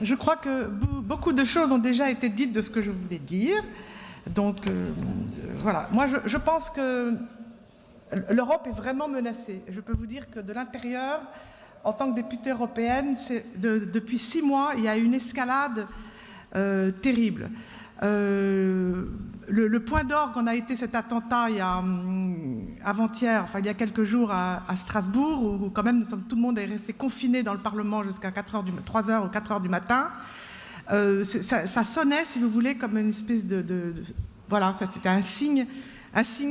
Je crois que beaucoup de choses ont déjà été dites de ce que je voulais dire. Donc, voilà. Moi, je pense que l'Europe est vraiment menacée. Je peux vous dire que de l'intérieur, en tant que députée européenne, depuis 6 mois, il y a une escalade terrible. Le point d'orgue en a été cet attentat avant-hier, enfin il y a quelques jours à Strasbourg, où quand même tout le monde est resté confiné dans le Parlement jusqu'à 3h ou 4h du matin. Ça sonnait, si vous voulez, comme une espèce voilà, c'était un signe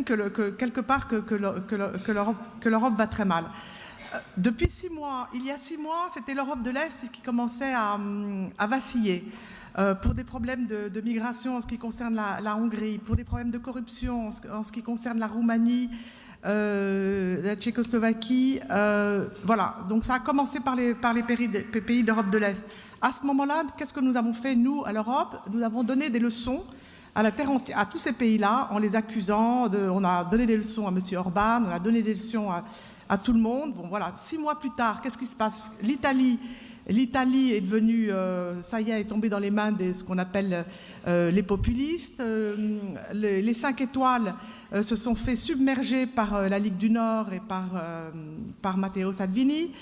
que quelque part que l'Europe va très mal. Depuis 6 mois, il y a 6 mois, c'était l'Europe de l'Est qui commençait à vaciller. Pour des problèmes de migration en ce qui concerne la Hongrie, pour des problèmes de corruption en ce qui concerne la Roumanie, la Tchécoslovaquie. Voilà, donc ça a commencé par les pays d'Europe de l'Est. À ce moment-là, qu'est-ce que nous avons fait, nous, à l'Europe? Nous avons donné des leçons à la terre entière, à tous ces pays-là, en les accusant. On a donné des leçons à M. Orban, on a donné des leçons à tout le monde. Bon, voilà, 6 mois plus tard, qu'est-ce qui se passe? L'Italie est devenue, ça y est tombée dans les mains de ce qu'on appelle les populistes. Les 5 étoiles se sont fait submerger par la Ligue du Nord et par Matteo Salvini,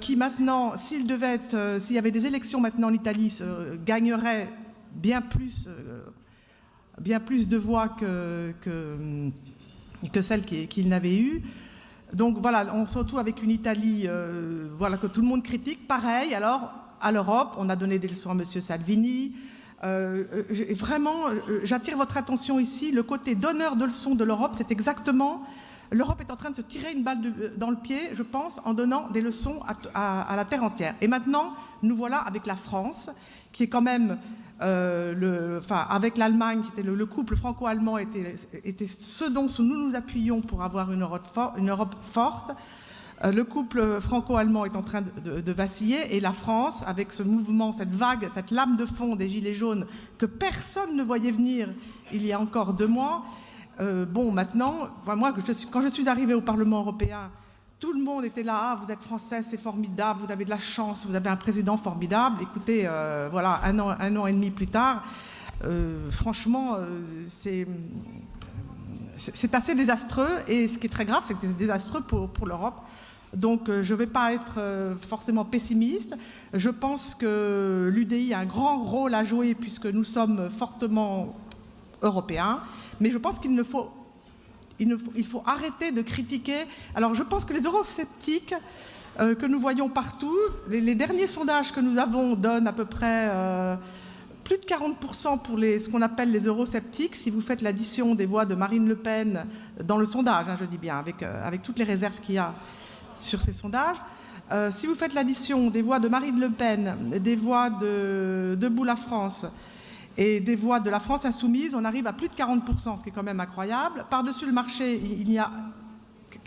qui maintenant, s'il y avait des élections maintenant en Italie, gagnerait bien plus de voix que celles qu'il n'avait eues. Donc voilà, on se retrouve avec une Italie voilà, que tout le monde critique. Pareil, alors, à l'Europe, on a donné des leçons à M. Salvini. Vraiment, j'attire votre attention ici. Le côté donneur de leçons de l'Europe, c'est exactement... L'Europe est en train de se tirer une balle dans le pied, je pense, en donnant des leçons à la terre entière. Et maintenant, nous voilà avec la France, qui est quand même... avec l'Allemagne, qui était le couple franco-allemand, était ce dont nous nous appuyions pour avoir une Europe forte. Le couple franco-allemand est en train de vaciller, et la France, avec ce mouvement, cette vague, cette lame de fond des Gilets jaunes que personne ne voyait venir il y a encore 2 mois. Bon, maintenant, moi, quand je suis arrivée au Parlement européen, tout le monde était là, ah, vous êtes français, c'est formidable, vous avez de la chance, vous avez un président formidable. Écoutez, voilà, un an et demi plus tard, franchement, c'est assez désastreux. Et ce qui est très grave, c'est que c'est désastreux pour l'Europe. Donc, je ne vais pas être forcément pessimiste. Je pense que l'UDI a un grand rôle à jouer puisque nous sommes fortement européens. Mais je pense qu'il faut arrêter de critiquer. Alors je pense que les eurosceptiques que nous voyons partout, les derniers sondages que nous avons donnent à peu près plus de 40% pour ce qu'on appelle les eurosceptiques. Si vous faites l'addition des voix de Marine Le Pen dans le sondage, hein, je dis bien, avec toutes les réserves qu'il y a sur ces sondages, si vous faites l'addition des voix de Marine Le Pen, des voix de Debout la France, et des voix de la France insoumise, on arrive à plus de 40%, ce qui est quand même incroyable. Par-dessus le marché, il n'y a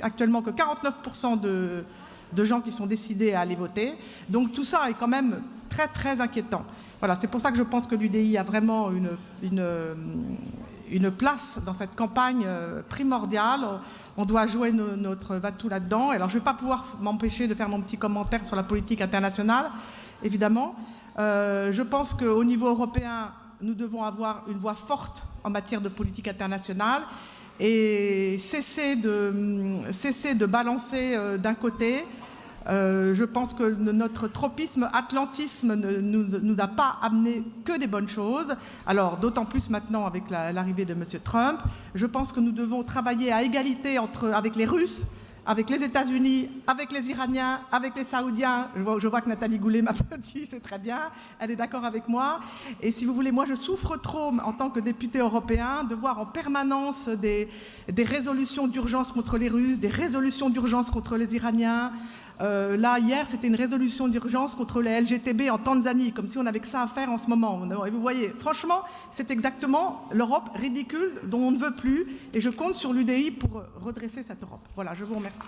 actuellement que 49% de gens qui sont décidés à aller voter. Donc tout ça est quand même très, très inquiétant. Voilà, c'est pour ça que je pense que l'UDI a vraiment une place dans cette campagne primordiale. On doit jouer notre va-tout là-dedans. Alors je ne vais pas pouvoir m'empêcher de faire mon petit commentaire sur la politique internationale, évidemment. Je pense qu'au niveau européen, nous devons avoir une voix forte en matière de politique internationale et cesser de balancer d'un côté. Je pense que notre tropisme, atlantisme ne nous a pas amené que des bonnes choses. Alors, d'autant plus maintenant avec l'arrivée de M. Trump. Je pense que nous devons travailler à égalité avec les Russes, avec les États-Unis, avec les Iraniens, avec les Saoudiens. Je vois que Nathalie Goulet m'applaudit, c'est très bien, elle est d'accord avec moi. Et si vous voulez, moi je souffre trop en tant que député européen de voir en permanence des résolutions d'urgence contre les Russes, des résolutions d'urgence contre les Iraniens. Là, hier, c'était une résolution d'urgence contre les LGTB en Tanzanie, comme si on avait que ça à faire en ce moment. Et vous voyez, franchement, c'est exactement l'Europe ridicule dont on ne veut plus. Et je compte sur l'UDI pour redresser cette Europe. Voilà, je vous remercie.